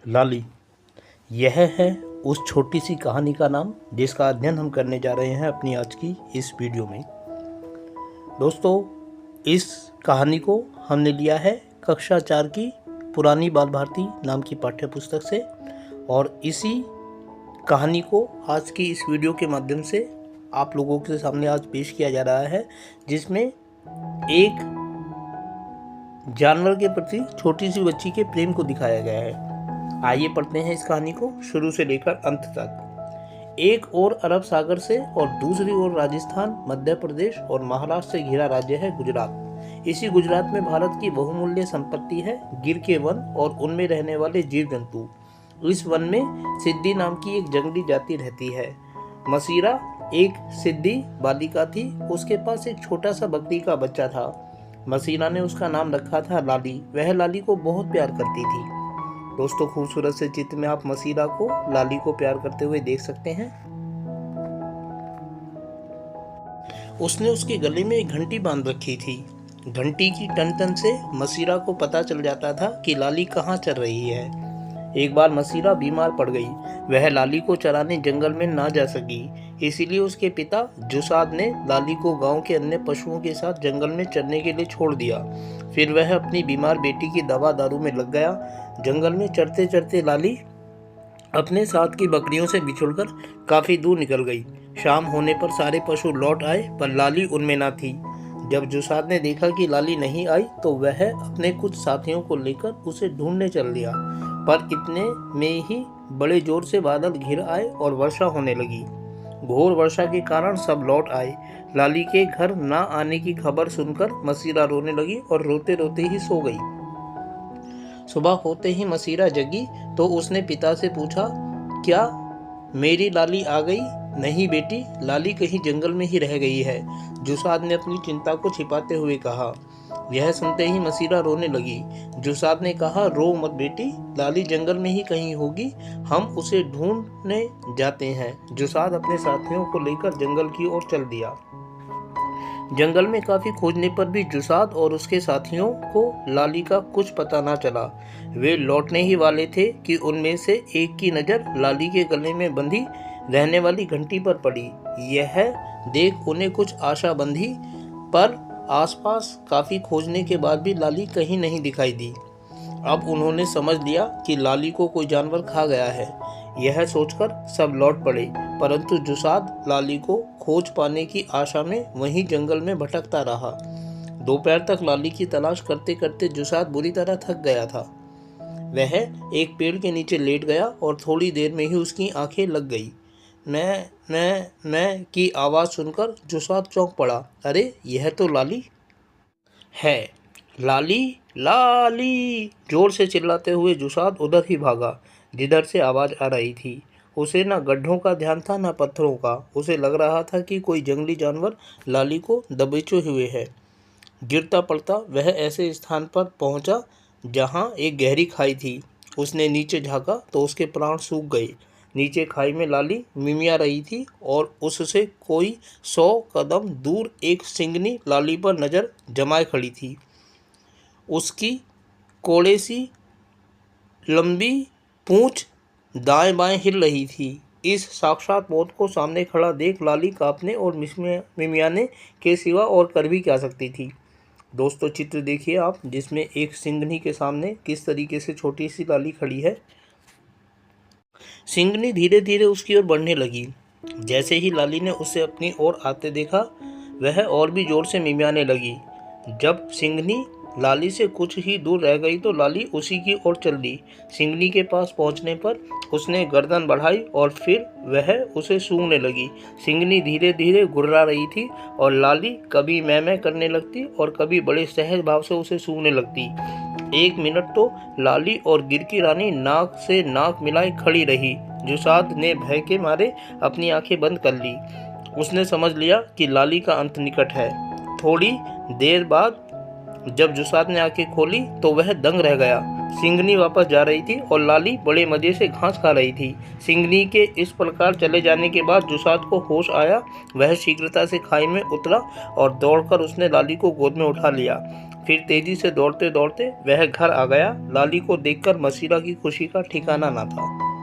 लाली। यह है उस छोटी सी कहानी का नाम जिसका अध्ययन हम करने जा रहे हैं अपनी आज की इस वीडियो में। दोस्तों, इस कहानी को हमने लिया है कक्षा 4 की पुरानी बाल भारती नाम की पाठ्य पुस्तक से, और इसी कहानी को आज की इस वीडियो के माध्यम से आप लोगों के सामने आज पेश किया जा रहा है, जिसमें एक जानवर के प्रति छोटी सी बच्ची के प्रेम को दिखाया गया है। आइए पढ़ते हैं इस कहानी को शुरू से लेकर अंत तक। एक ओर अरब सागर से और दूसरी ओर राजस्थान, मध्य प्रदेश और महाराष्ट्र से घिरा राज्य है गुजरात। इसी गुजरात में भारत की बहुमूल्य संपत्ति है गिर के वन और उनमें रहने वाले जीव जंतु। इस वन में सिद्धि नाम की एक जंगली जाति रहती है। मसीरा एक सिद्धि बालिका थी। उसके पास एक छोटा सा बकरी का बच्चा था। मसीरा ने उसका नाम रखा था लाली। वह लाली को बहुत प्यार करती थी। दोस्तों, खूबसूरत से चित्र में आप मसीरा को लाली को प्यार करते हुए देख सकते हैं। उसने उसके गले में एक घंटी बांध रखी थी। घंटी की टन टन से मसीरा को पता चल जाता था कि लाली कहाँ चल रही है। एक बार मसीरा बीमार पड़ गई। वह लाली को चराने जंगल में ना जा सकी। इसीलिए उसके पिता जुसाद ने लाली को गांव के अन्य पशुओं के साथ जंगल में चरने के लिए छोड़ दिया। फिर वह अपनी बीमार बेटी की दवा दारू में लग गया। जंगल में चरते चरते लाली अपने साथ की बकरियों से बिछुड़कर काफी दूर निकल गई। शाम होने पर सारे पशु लौट आए, पर लाली उनमें ना थी। जब जुसाद ने देखा कि लाली नहीं आई तो वह अपने कुछ साथियों को लेकर उसे ढूंढने चल दिया, पर इतने में ही बड़े जोर से बादल घिर आए और वर्षा होने लगी। घोर वर्षा के कारण सब लौट आए। लाली के घर ना आने की खबर सुनकर मसीरा रोने लगी और रोते रोते ही सो गई। सुबह होते ही मसीरा जगी तो उसने पिता से पूछा, क्या मेरी लाली आ गई? नहीं बेटी, लाली कहीं जंगल में ही रह गई है, जुसाद ने अपनी चिंता को छिपाते हुए कहा। यह सुनते ही मसीरा रोने लगी। जुसाद ने कहा, रो मत बेटी, लाली जंगल में ही कहीं होगी, हम उसे ढूंढने जाते हैं। जुसाद अपने साथियों को लेकर जंगल की ओर चल दिया। जंगल में काफी खोजने पर भी जुसाद और उसके साथियों को लाली का कुछ पता ना चला। वे लौटने ही वाले थे कि उनमें से एक की नजर लाली के गले में बंधी रहने वाली घंटी पर पड़ी। यह देख उन्हें कुछ आशा बंधी, पर आसपास काफी खोजने के बाद भी लाली कहीं नहीं दिखाई दी। अब उन्होंने समझ लिया कि लाली को कोई जानवर खा गया है। यह सोचकर सब लौट पड़े, परंतु जुसाद लाली को खोज पाने की आशा में वहीं जंगल में भटकता रहा। दोपहर तक लाली की तलाश करते करते जुसाद बुरी तरह थक गया था। वह एक पेड़ के नीचे लेट गया और थोड़ी देर में ही उसकी आंखें लग गई। मैं की आवाज़ सुनकर जुसाद चौंक पड़ा। अरे, यह तो लाली है। लाली लाली, जोर से चिल्लाते हुए जुसाद उधर ही भागा जिधर से आवाज़ आ रही थी। उसे ना गड्ढों का ध्यान था ना पत्थरों का। उसे लग रहा था कि कोई जंगली जानवर लाली को दबोचे हुए है। गिरता पड़ता वह ऐसे स्थान पर पहुंचा जहां एक गहरी खाई थी। उसने नीचे झांका तो उसके प्राण सूख गए। नीचे खाई में लाली मिमिया रही थी और उससे कोई 100 कदम दूर एक सिंगनी लाली पर नज़र जमाए खड़ी थी। उसकी कोड़े सी लंबी पूंछ दाएं बाएं हिल रही थी। इस साक्षात मौत को सामने खड़ा देख लाली कांपने और मिमियाने के सिवा और कर भी क्या सकती थी। दोस्तों, चित्र देखिए आप, जिसमें एक सिंगनी के सामने किस तरीके से छोटी सी लाली खड़ी है। सिंगनी धीरे धीरे उसकी ओर बढ़ने लगी। जैसे ही लाली ने उसे अपनी ओर आते देखा, वह और भी जोर से मिमियाने लगी। जब सिंगनी लाली से कुछ ही दूर रह गई तो लाली उसी की ओर चल दी। सिंगनी के पास पहुंचने पर उसने गर्दन बढ़ाई और फिर वह उसे सूंघने लगी। सिंगनी धीरे धीरे गुर्रा रही थी और लाली कभी मैं करने लगती और कभी बड़े सहज भाव से उसे सूंघने लगती। 1 मिनट तो लाली और गिर की रानी नाक से नाक मिलाए खड़ी रही। जुसाद ने भय के मारे अपनी आंखें बंद कर ली। उसने समझ लिया कि लाली का अंत निकट है। थोड़ी देर बाद जब जुसाद ने आंखें खोली तो वह दंग रह गया। सिंगनी वापस जा रही थी और लाली बड़े मजे से घास खा रही थी। सिंगनी के इस प्रकार चले जाने के बाद जुसाद को होश आया। वह शीघ्रता से खाई में उतरा और दौड़कर उसने लाली को गोद में उठा लिया। फिर तेजी से दौड़ते दौड़ते वह घर आ गया। लाली को देखकर मसीरा की खुशी का ठिकाना न था।